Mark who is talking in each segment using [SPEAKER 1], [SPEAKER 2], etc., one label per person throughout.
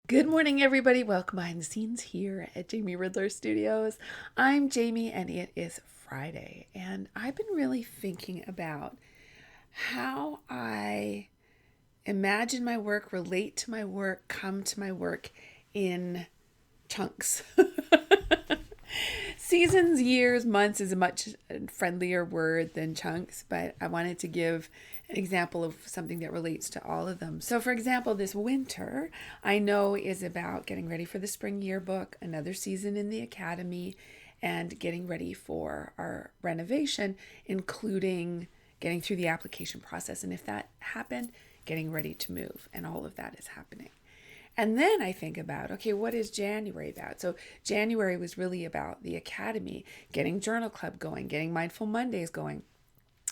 [SPEAKER 1] Good morning, everybody. Welcome behind the scenes here at Jamie Riddler Studios. I'm Jamie, and it is Friday. And I've been really thinking about how I imagine my work, relate to my work, come to my work in chunks. Seasons, years, months is a much friendlier word than chunks, but I wanted to give an example of something that relates to all of them. So, for example, this winter I know is about getting ready for the spring yearbook, another season in the academy, and getting ready for our renovation, including getting through the application process. And if that happened, getting ready to move, and all of that is happening. And then I think about, okay, what is January about? So January was really about the academy, getting journal club going, getting mindful Mondays going,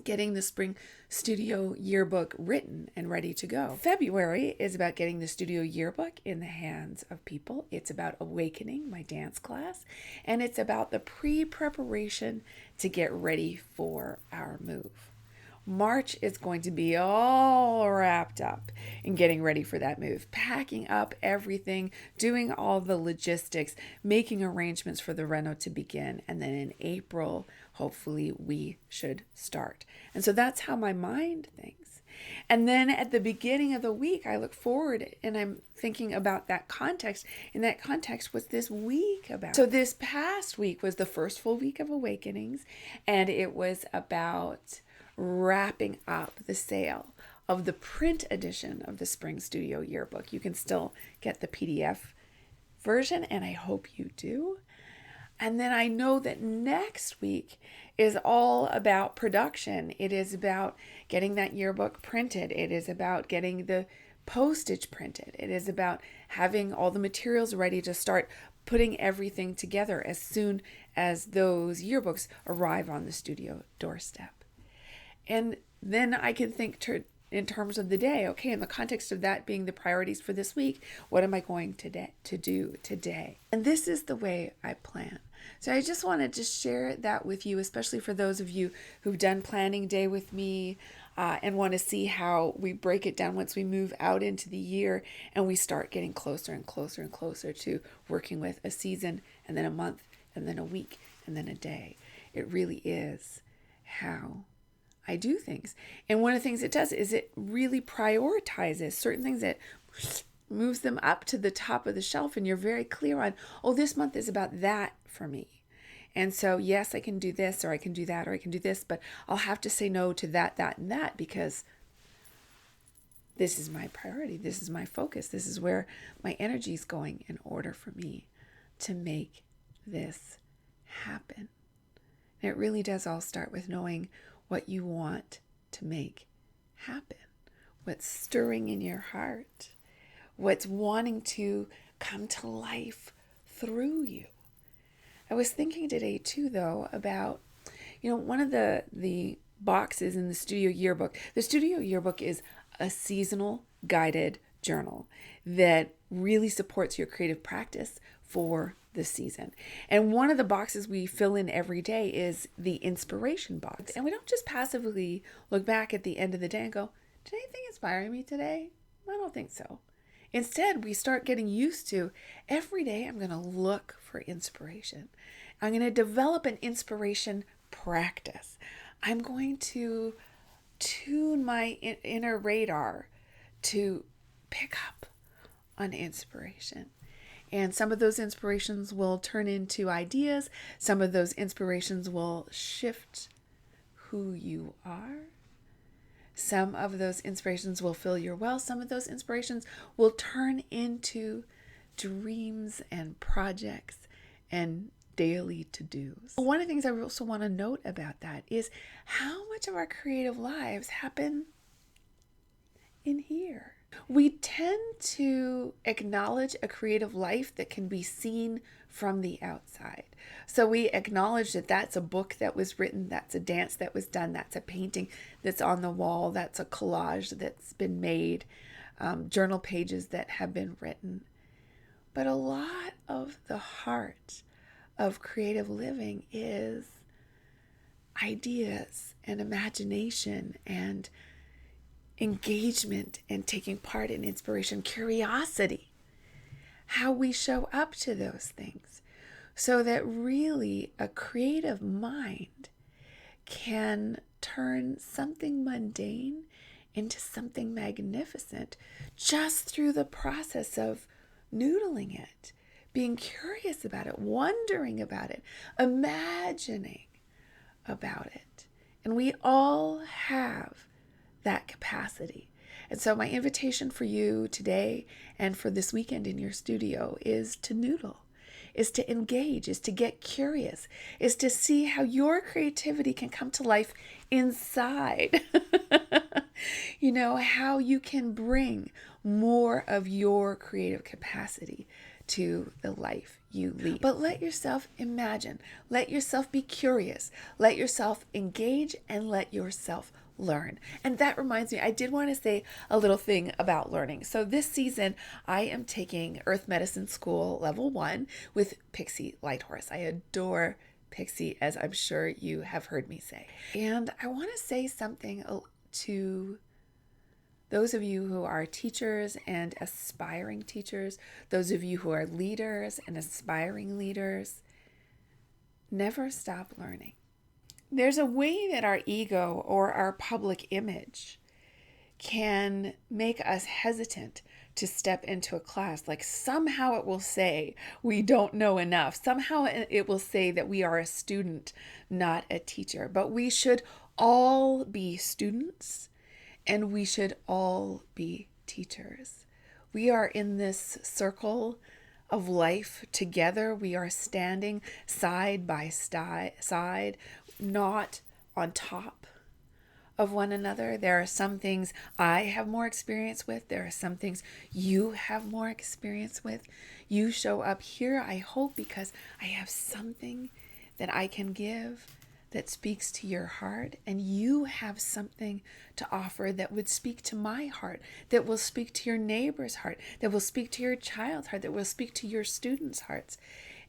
[SPEAKER 1] getting the spring studio yearbook written and ready to go. February is about getting the studio yearbook in the hands of people. It's about awakening my dance class, and it's about the pre-preparation to get ready for our move. March is going to be all wrapped up in getting ready for that move, packing up everything, doing all the logistics, making arrangements for the reno to begin. And then in April, hopefully we should start. And so that's how my mind thinks. And then at the beginning of the week, I look forward and I'm thinking about that context. In that context, what's this week about? So this past week was the first full week of Awakenings, and it was about wrapping up the sale of the print edition of the Spring Studio Yearbook. You can still get the PDF version, and I hope you do. And then I know that next week is all about production. It is about getting that yearbook printed. It is about getting the postage printed. It is about having all the materials ready to start putting everything together as soon as those yearbooks arrive on the studio doorstep. And then I can think in terms of the day. Okay, in the context of that being the priorities for this week, what am I going to do today? And this is the way I plan. So I just wanted to share that with you, especially for those of you who've done planning day with me and want to see how we break it down once we move out into the year and we start getting closer and closer and closer to working with a season and then a month and then a week and then a day. It really is how I do things. And one of the things it does is it really prioritizes certain things, that moves them up to the top of the shelf, and you're very clear on, oh, this month is about that for me. And so, yes, I can do this, or I can do that, or I can do this, but I'll have to say no to that, that, and that, because this is my priority. This is my focus. This is where my energy is going in order for me to make this happen. And it really does all start with knowing what you want to make happen, what's stirring in your heart, what's wanting to come to life through you. I was thinking today too, though, about, one of the boxes in the studio yearbook. The studio yearbook is a seasonal guided journal that really supports your creative practice for the season. And one of the boxes we fill in every day is the inspiration box. And we don't just passively look back at the end of the day and go, did anything inspire me today? I don't think so. Instead, we start getting used to every day I'm going to look for inspiration. I'm going to develop an inspiration practice. I'm going to tune my inner radar to pick up on inspiration. And some of those inspirations will turn into ideas. Some of those inspirations will shift who you are. Some of those inspirations will fill your well. Some of those inspirations will turn into dreams and projects and daily to-dos. One of the things I also want to note about that is how much of our creative lives happen in here. We tend to acknowledge a creative life that can be seen from the outside. So we acknowledge that that's a book that was written, that's a dance that was done, that's a painting that's on the wall, that's a collage that's been made, journal pages that have been written. But a lot of the heart of creative living is ideas and imagination and engagement and taking part in inspiration, curiosity. how we show up to those things, so that really a creative mind can turn something mundane into something magnificent just through the process of noodling it, being curious about it, wondering about it, imagining about it. And we all have that capacity. And so my invitation for you today and for this weekend in your studio is to noodle, is to engage, is to get curious, is to see how your creativity can come to life inside. You know, how you can bring more of your creative capacity to the life you lead. But let yourself imagine, let yourself be curious, let yourself engage, and let yourself learn. And that reminds me, I did want to say a little thing about learning. So this season, I am taking Earth Medicine School Level 1 with Pixie Lighthorse. I adore Pixie, as I'm sure you have heard me say. And I want to say something to those of you who are teachers and aspiring teachers, those of you who are leaders and aspiring leaders. Never stop learning. There's a way that our ego or our public image can make us hesitant to step into a class. Like somehow it will say we don't know enough. Somehow it will say that we are a student, not a teacher. But we should all be students and we should all be teachers. We are in this circle of life together. We are standing side by side, not on top of one another. There are some things I have more experience with. There are some things you have more experience with. You show up here, I hope, because I have something that I can give that speaks to your heart, and you have something to offer that would speak to my heart, that will speak to your neighbor's heart, that will speak to your child's heart, that will speak to your students' hearts.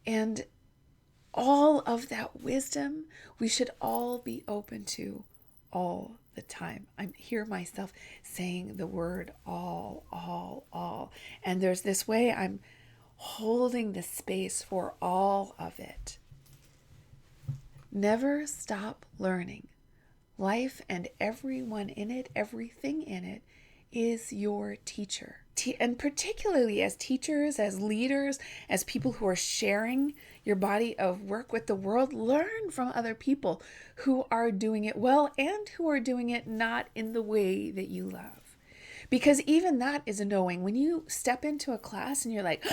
[SPEAKER 1] And all of that wisdom, we should all be open to all the time. I hear myself saying the word all. And there's this way I'm holding the space for all of it. Never stop learning. Life and everyone in it, everything in it, is your teacher. And particularly as teachers, as leaders, as people who are sharing your body of work with the world, learn from other people who are doing it well and who are doing it not in the way that you love. Because even that is a knowing. When you step into a class and you're like,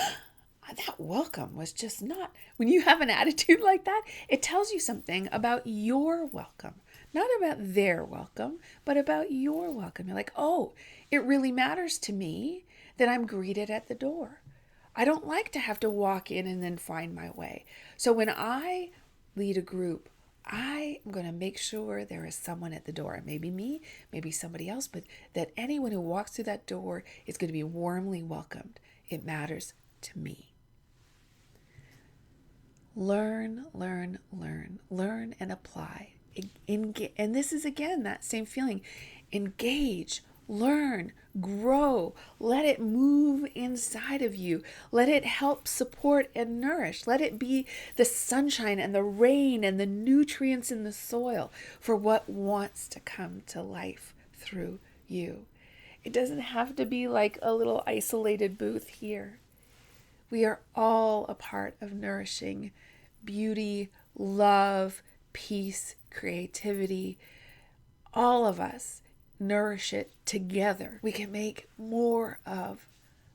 [SPEAKER 1] that welcome was just not, when you have an attitude like that, it tells you something about your welcome, not about their welcome, but about your welcome. You're like, oh, it really matters to me that I'm greeted at the door. I don't like to have to walk in and then find my way. So when I lead a group, I am going to make sure there is someone at the door. Maybe me, maybe somebody else, but that anyone who walks through that door is going to be warmly welcomed. It matters to me. Learn and apply. And this is again that same feeling. Engage, learn, grow. Let it move inside of you. Let it help support and nourish. Let it be the sunshine and the rain and the nutrients in the soil for what wants to come to life through you. It doesn't have to be like a little isolated booth here. We are all a part of nourishing beauty, love, peace, creativity. All of us nourish it together. We can make more of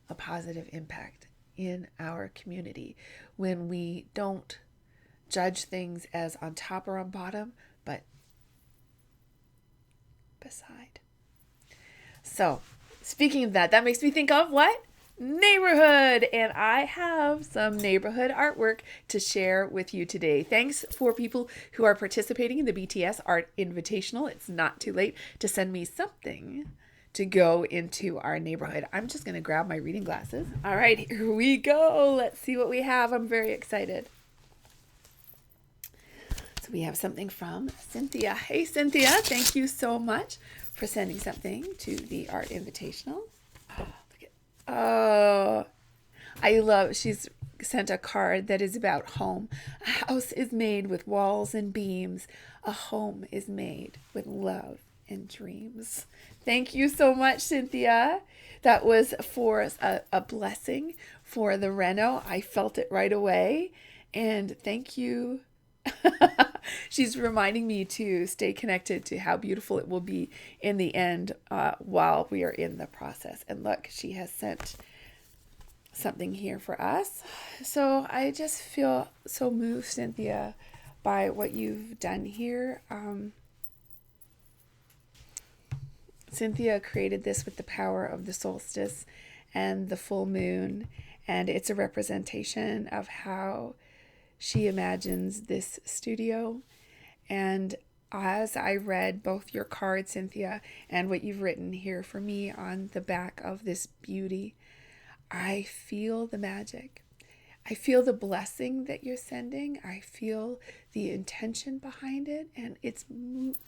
[SPEAKER 1] a positive impact in our community when we don't judge things as on top or on bottom, but beside. So, speaking of that, that makes me think of what? Neighborhood. And I have some neighborhood artwork to share with you today. Thanks for people who are participating in the BTS Art Invitational. It's not too late to send me something to go into our neighborhood. I'm just going to grab my reading glasses. All right, here we go. Let's see what we have. I'm very excited. So we have something from Cynthia. Hey, Cynthia, thank you so much for sending something to the Art Invitational. Oh, I love, she's sent a card that is about home. A house is made with walls and beams. A home is made with love and dreams. Thank you so much, Cynthia. That was for a blessing for the reno. I felt it right away. And thank you. She's reminding me to stay connected to how beautiful it will be in the end while we are in the process. And look, she has sent something here for us. So I just feel so moved, Cynthia, by what you've done here. Cynthia created this with the power of the solstice and the full moon, and it's a representation of how she imagines this studio. And as I read both your card, Cynthia, and what you've written here for me on the back of this beauty, I feel the magic. I feel the blessing that you're sending. I feel the intention behind it, and it's moved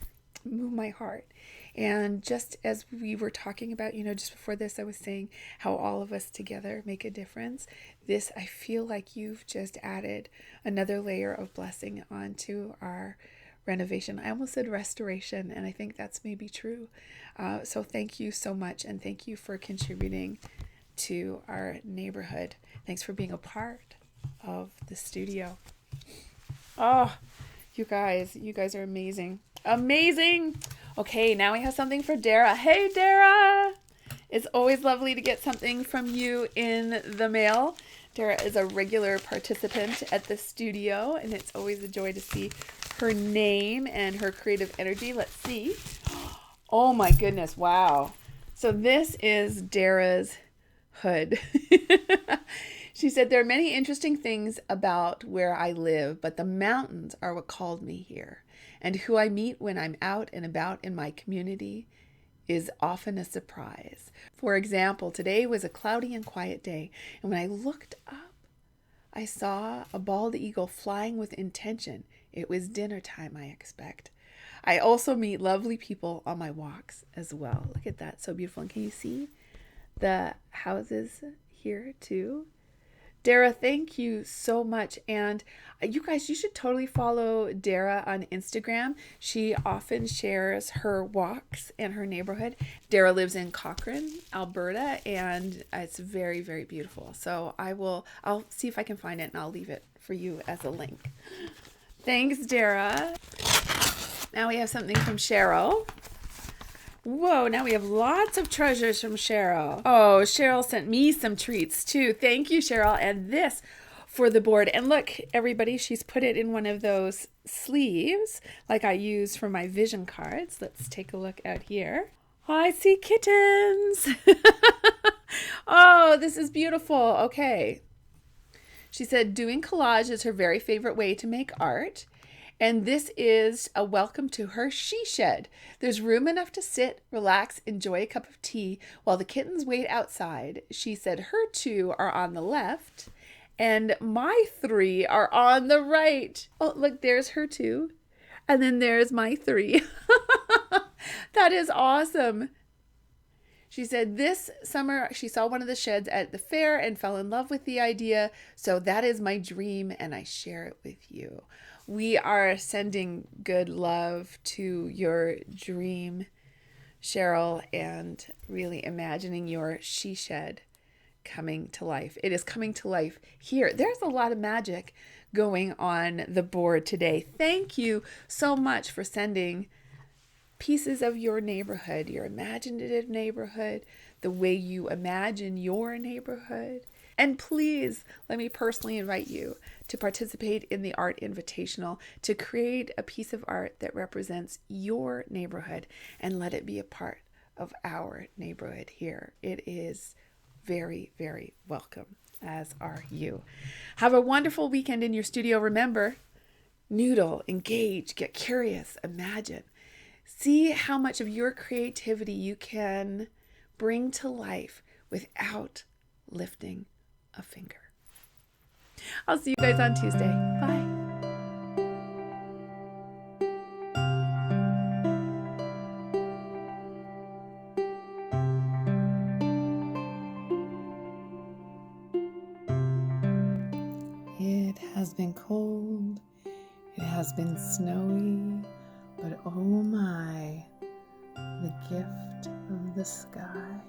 [SPEAKER 1] my heart. And just as we were talking about, just before this, I was saying how all of us together make a difference. This, I feel like you've just added another layer of blessing onto our renovation. I almost said restoration, and I think that's maybe true. So thank you so much, and thank you for contributing to our neighborhood. Thanks for being a part of the studio. Oh, you guys are amazing. Amazing. Okay, now we have something for Dara. Hey, Dara. It's always lovely to get something from you in the mail. Dara is a regular participant at the studio, and it's always a joy to see her name and her creative energy. Let's see. Oh my goodness. Wow. So this is Dara's hood. She said, there are many interesting things about where I live, but the mountains are what called me here. And who I meet when I'm out and about in my community is often a surprise. For example, today was a cloudy and quiet day, and when I looked up, I saw a bald eagle flying with intention. It was dinner time, I expect. I also meet lovely people on my walks as well. Look at that, so beautiful. And can you see the houses here too? Dara, thank you so much. And you guys, you should totally follow Dara on Instagram. She often shares her walks in her neighborhood. Dara lives in Cochrane, Alberta, and it's very, very beautiful. So I'll see if I can find it, and I'll leave it for you as a link. Thanks, Dara. Now we have something from Cheryl. Whoa, now we have lots of treasures from Cheryl. Oh, Cheryl sent me some treats too. Thank you, Cheryl. And this for the board. And look, everybody, she's put it in one of those sleeves like I use for my vision cards. Let's take a look out here. Oh, I see kittens. Oh, this is beautiful. Okay. She said doing collage is her very favorite way to make art. And this is a welcome to her she shed. There's room enough to sit, relax, enjoy a cup of tea while the kittens wait outside. She said her 2 are on the left and my 3 are on the right. Oh, look, there's her 2. And then there's my 3. That is awesome. She said this summer she saw one of the sheds at the fair and fell in love with the idea. So that is my dream and I share it with you. We are sending good love to your dream, Cheryl, and really imagining your she shed coming to life. It is coming to life here. There's a lot of magic going on the board today. Thank you so much for sending pieces of your neighborhood, your imaginative neighborhood, the way you imagine your neighborhood. And please let me personally invite you to participate in the Art Invitational to create a piece of art that represents your neighborhood and let it be a part of our neighborhood here. It is very, very welcome, as are you. Have a wonderful weekend in your studio. Remember, noodle, engage, get curious, imagine. See how much of your creativity you can bring to life without lifting a finger. I'll see you guys on Tuesday. Bye. It has been cold, it has been snowy, but oh my, the gift of the sky.